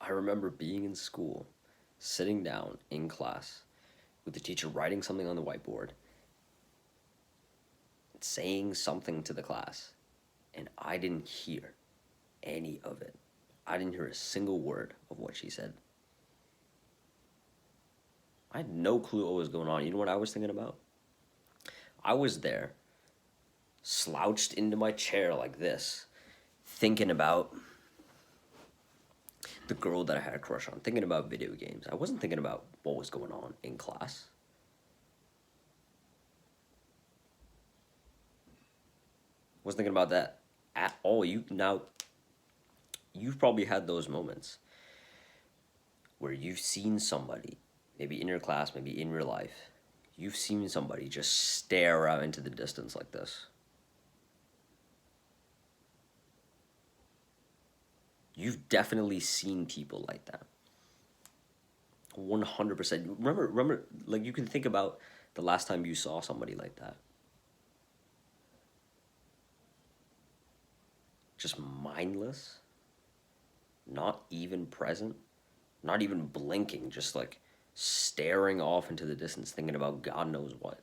I remember being in school, sitting down in class with the teacher writing something on the whiteboard, saying something to the class, and I didn't hear any of it. I didn't hear a single word of what she said. I had no clue what was going on. You know what I was thinking about? I was there, slouched into my chair like this, thinking about the girl that I had a crush on, thinking about video games. I wasn't thinking about what was going on in class. I wasn't thinking about that at all. You've probably had those moments where you've seen somebody, maybe in your class, maybe in real life, you've seen somebody just stare out into the distance like this. You've definitely seen people like that. 100%. Remember, like you can think about the last time you saw somebody like that. Just mindless, not even present, not even blinking, just like staring off into the distance, thinking about God knows what.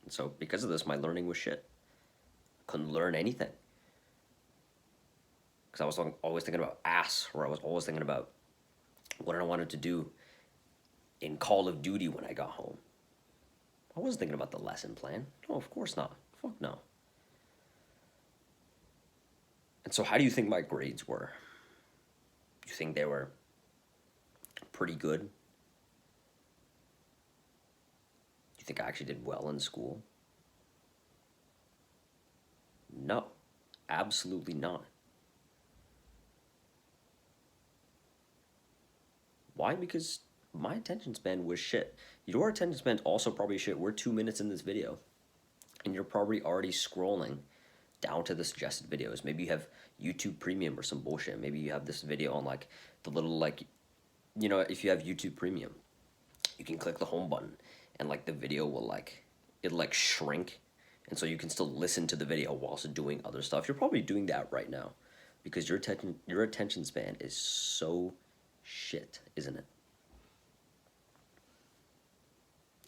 And so, because of this, my learning was shit. Couldn't learn anything. Because I was always thinking about ass, or I was always thinking about what I wanted to do in Call of Duty when I got home. I wasn't thinking about the lesson plan. No, of course not. Fuck no. And so, how do you think my grades were? You think they were pretty good? You think I actually did well in school? No, absolutely not. Why? Because my attention span was shit. Your attention span's also probably shit. We're 2 minutes in this video, and you're probably already scrolling down to the suggested videos. Maybe you have YouTube Premium or some bullshit. Maybe you have this video on like the little like, if you have YouTube Premium, you can click the home button, and like the video will like it'll like shrink, and so you can still listen to the video whilst doing other stuff. You're probably doing that right now, because your attention span is so shit, isn't it?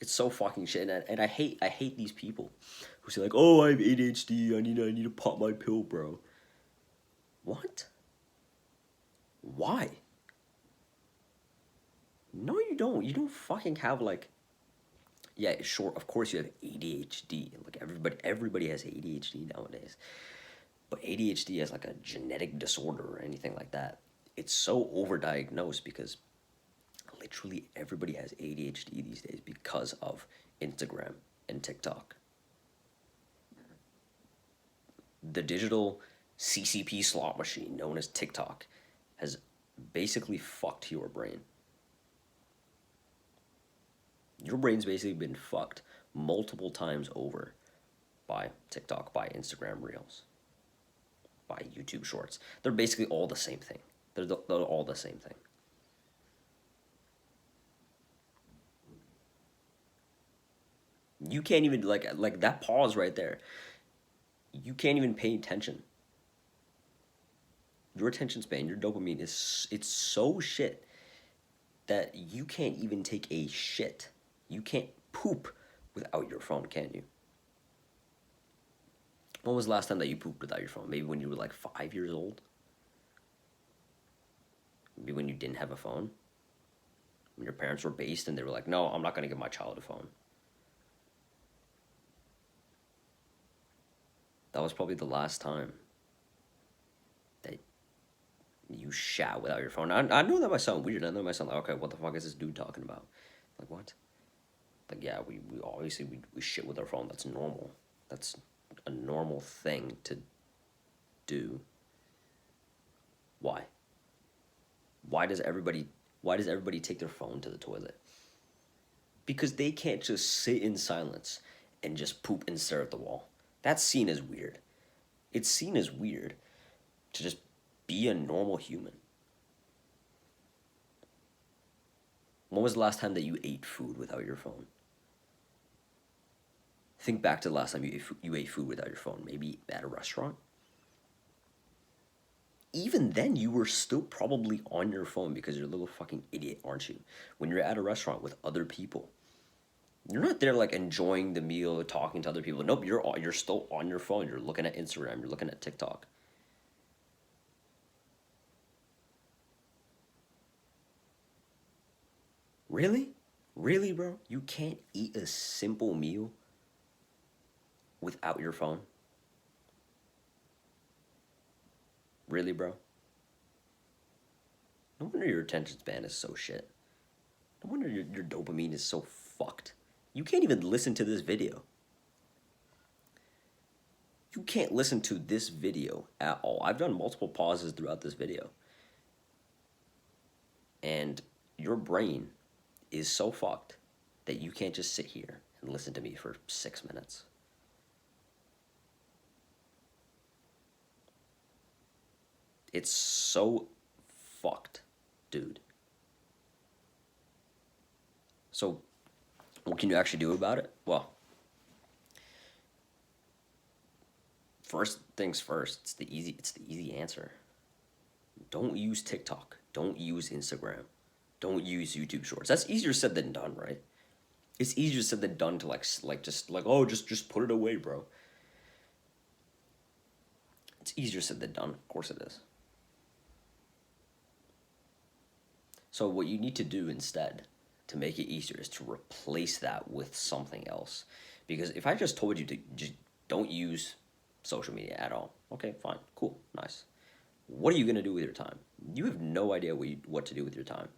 It's so fucking shit, and I hate these people who say like, "Oh, I have ADHD. I need to pop my pill, bro." What? Why? No, you don't. You don't fucking have like. Yeah, sure. Of course, you have ADHD. Like everybody has ADHD nowadays. But ADHD is like a genetic disorder or anything like that. It's so overdiagnosed because literally everybody has ADHD these days because of Instagram and TikTok. The digital CCP slot machine known as TikTok has basically fucked your brain. Your brain's basically been fucked multiple times over by TikTok, by Instagram Reels, by YouTube Shorts. They're basically all the same thing. They're all the same thing. You can't even like that pause right there. You can't even pay attention. Your attention span, your dopamine it's so shit that you can't even take a shit. You can't poop without your phone, can you? When was the last time that you pooped without your phone? Maybe when you were like 5 years old? Maybe when you didn't have a phone? When your parents were based and they were like, no, I'm not going to give my child a phone. That was probably the last time that you shat without your phone. I know that might sound weird. I know that might sound like, okay, what the fuck is this dude talking about? Like, what? Like, yeah, we obviously we shit with our phone. That's normal. That's a normal thing to do. Why? Why does everybody take their phone to the toilet? Because they can't just sit in silence and just poop and stare at the wall. That's seen as weird. It's seen as weird to just be a normal human. When was the last time that you ate food without your phone? Think back to the last time you ate food without your phone, maybe at a restaurant. Even then, you were still probably on your phone because you're a little fucking idiot, aren't you? When you're at a restaurant with other people, you're not there like enjoying the meal, talking to other people. Nope, you're still on your phone. You're looking at Instagram. You're looking at TikTok. Really, really, bro? You can't eat a simple meal without your phone. Really, bro? No wonder your attention span is so shit. No wonder your dopamine is so fucked. You can't even listen to this video. You can't listen to this video at all. I've done multiple pauses throughout this video. And your brain is so fucked that you can't just sit here and listen to me for 6 minutes. It's so fucked, dude. So, what can you actually do about it? Well, first things first, it's the easy answer. Don't use TikTok. Don't use Instagram. Don't use YouTube Shorts. That's easier said than done, right? It's easier said than done to just put it away, bro. It's easier said than done. Of course it is. So what you need to do instead to make it easier is to replace that with something else. Because if I just told you to just don't use social media at all, okay, fine, cool, nice. What are you gonna do with your time? You have no idea what to do with your time.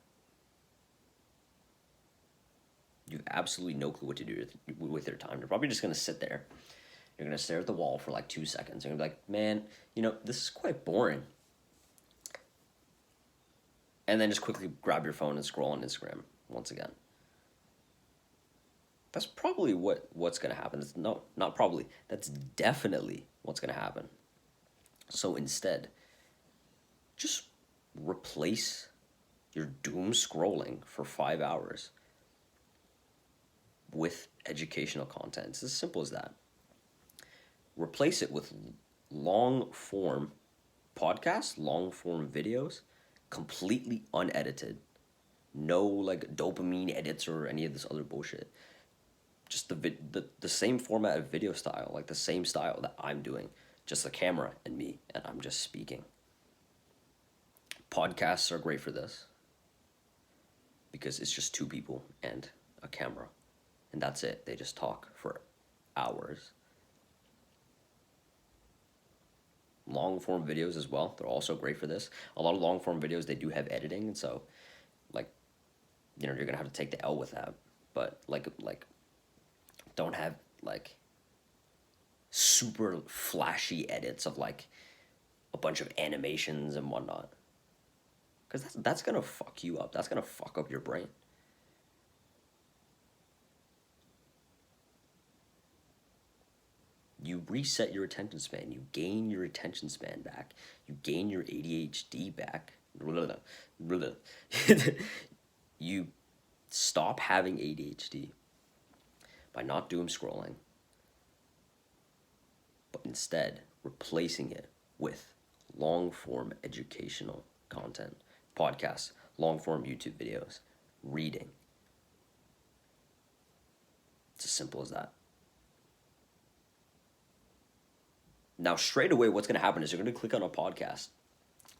You have absolutely no clue what to do with your time. You're probably just gonna sit there. You're gonna stare at the wall for like 2 seconds. You're gonna be like, man, this is quite boring. And then just quickly grab your phone and scroll on Instagram once again. That's probably what's gonna happen. No, not probably. That's definitely what's gonna happen. So instead, just replace your doom scrolling for 5 hours with educational content. It's as simple as that. Replace it with long form podcasts, long form videos, completely unedited. No like dopamine edits or any of this other bullshit. Just the same format of video style, like the same style that I'm doing, just the camera and me, and I'm just speaking. Podcasts are great for this because it's just two people and a camera, and that's it. They just talk for hours. Long form videos as well, they're also great for this. A lot of long form videos, they do have editing, and so like you're gonna have to take the L with that. But like don't have like super flashy edits of like a bunch of animations and whatnot, because that's gonna fuck you up. That's gonna fuck up your brain. You reset your attention span. You gain your attention span back. You gain your ADHD back. You stop having ADHD by not doom scrolling, but instead replacing it with long form educational content, podcasts, long form YouTube videos, reading. It's as simple as that. Now, straight away, what's going to happen is you're going to click on a podcast.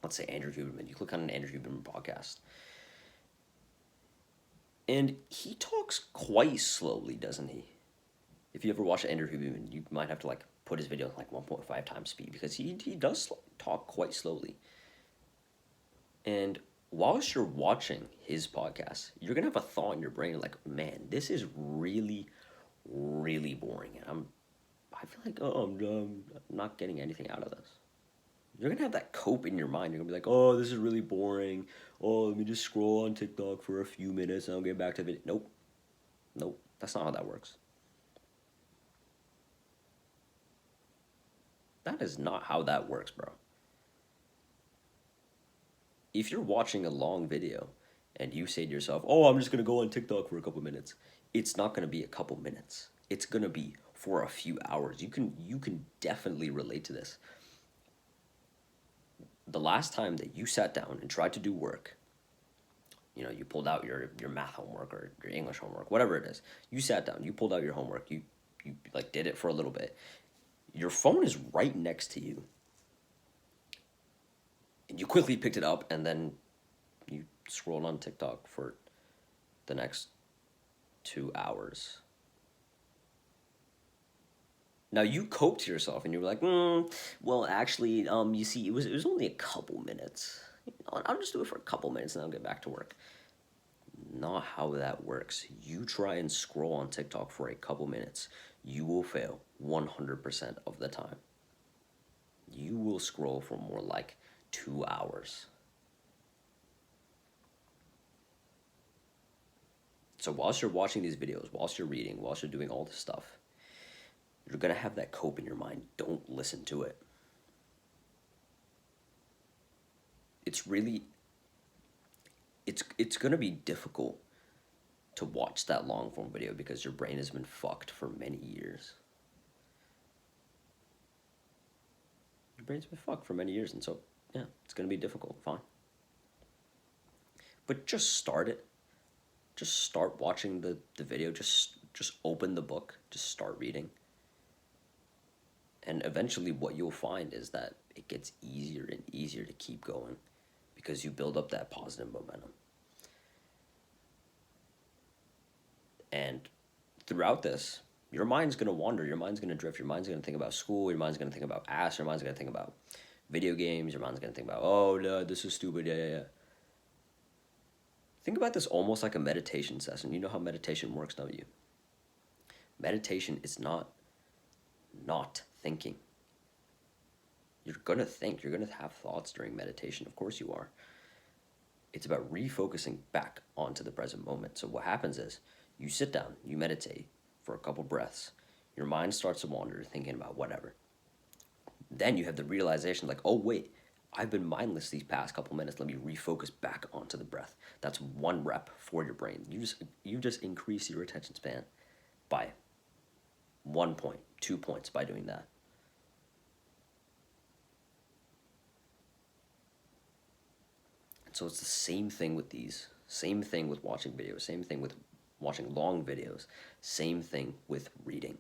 Let's say Andrew Huberman. You click on an Andrew Huberman podcast. And he talks quite slowly, doesn't he? If you ever watch Andrew Huberman, you might have to like put his video at like 1.5 times speed because he does talk quite slowly. And whilst you're watching his podcast, you're going to have a thought in your brain like, man, this is really, really boring. And I feel like, I'm not getting anything out of this. You're going to have that cope in your mind. You're going to be like, oh, this is really boring. Oh, let me just scroll on TikTok for a few minutes and I'll get back to it. Nope. Nope. That's not how that works. That is not how that works, bro. If you're watching a long video and you say to yourself, oh, I'm just going to go on TikTok for a couple minutes, it's not going to be a couple minutes. It's going to be for a few hours. You can definitely relate to this. The last time that you sat down and tried to do work, you pulled out your math homework or your English homework, whatever it is. You sat down, you pulled out your homework, you like did it for a little bit. Your phone is right next to you. And you quickly picked it up and then you scrolled on TikTok for the next 2 hours. Now you coped to yourself and you were like, well, actually, you see, it was only a couple minutes. I'll just do it for a couple minutes and I'll get back to work. Not how that works. You try and scroll on TikTok for a couple minutes, you will fail 100% of the time. You will scroll for more like 2 hours. So whilst you're watching these videos, whilst you're reading, whilst you're doing all this stuff, you're going to have that cope in your mind. Don't listen to it. It's really, it's going to be difficult to watch that long form video because your brain has been fucked for many years. Your brain's been fucked for many years, and so, yeah, it's going to be difficult. Fine. But just start it. Just start watching the video. Just open the book. Just start reading. And eventually what you'll find is that it gets easier and easier to keep going because you build up that positive momentum. And throughout this, your mind's going to wander, your mind's going to drift, your mind's going to think about school, your mind's going to think about ass, your mind's going to think about video games, your mind's going to think about, oh, no, this is stupid, yeah. Think about this almost like a meditation session. You know how meditation works, don't you? Meditation is not thinking. You're going to think, you're going to have thoughts during meditation, of course you are. It's about refocusing back onto the present moment. So what happens is, you sit down, you meditate for a couple breaths, your mind starts to wander, thinking about whatever. Then you have the realization like, oh wait, I've been mindless these past couple minutes, let me refocus back onto the breath. That's one rep for your brain. You just increase your attention span by 1 point, 2 points by doing that. So it's the same thing with these, same thing with watching videos, same thing with watching long videos, same thing with reading.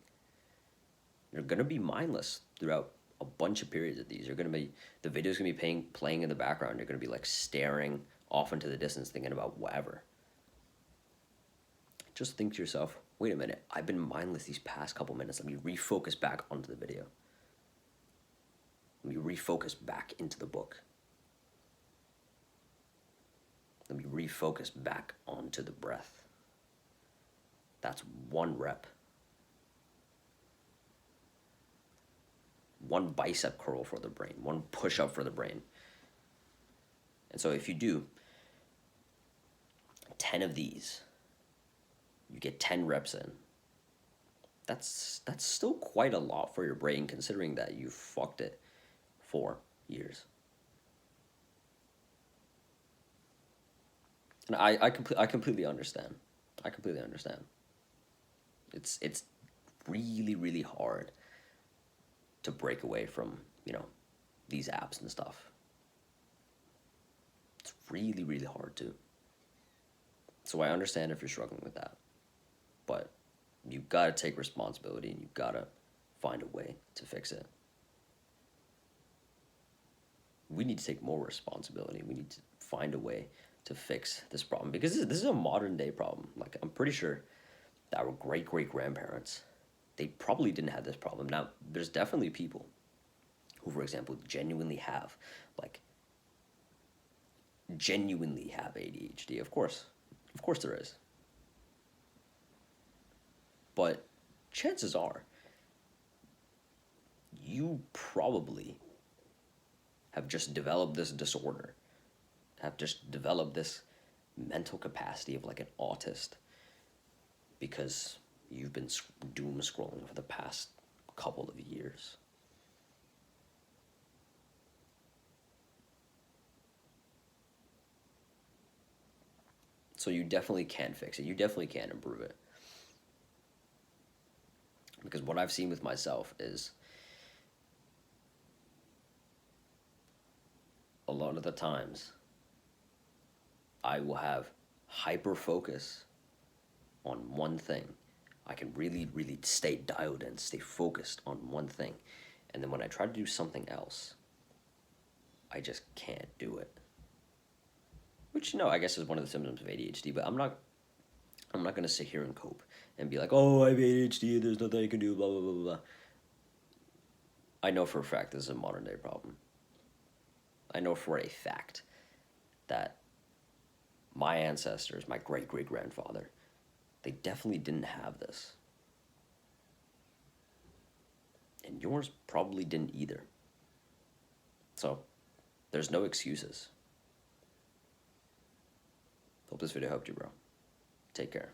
You're going to be mindless throughout a bunch of periods of these. The video's going to be playing in the background. You're going to be like staring off into the distance thinking about whatever. Just think to yourself, wait a minute, I've been mindless these past couple minutes. Let me refocus back onto the video. Let me refocus back into the book. Let me refocus back onto the breath. That's one rep. One bicep curl for the brain, one push-up for the brain. And so if you do 10 of these, you get 10 reps in. That's still quite a lot for your brain considering that you fucked it for years. And I completely understand. I completely understand. It's really, really hard to break away from, these apps and stuff. It's really, really hard to. So I understand if you're struggling with that. But you gotta take responsibility and you gotta find a way to fix it. We need to take more responsibility. We need to find a way to fix this problem because this is a modern day problem. Like, I'm pretty sure that our great-great-grandparents, they probably didn't have this problem. Now, there's definitely people who, for example, genuinely have ADHD. Of course there is. But chances are, you probably have just developed this disorder, have just developed this mental capacity of like an autist because you've been doom scrolling for the past couple of years. So you definitely can fix it. You definitely can improve it. Because what I've seen with myself is a lot of the times I will have hyper focus on one thing. I can really, really stay dialed in, stay focused on one thing. And then when I try to do something else, I just can't do it. Which, I guess is one of the symptoms of ADHD, but I'm not gonna sit here and cope and be like, oh, I have ADHD, there's nothing I can do, blah blah blah blah. I know for a fact this is a modern day problem. I know for a fact that my ancestors, my great great grandfather, they definitely didn't have this. And yours probably didn't either. So, there's no excuses. Hope this video helped you, bro. Take care.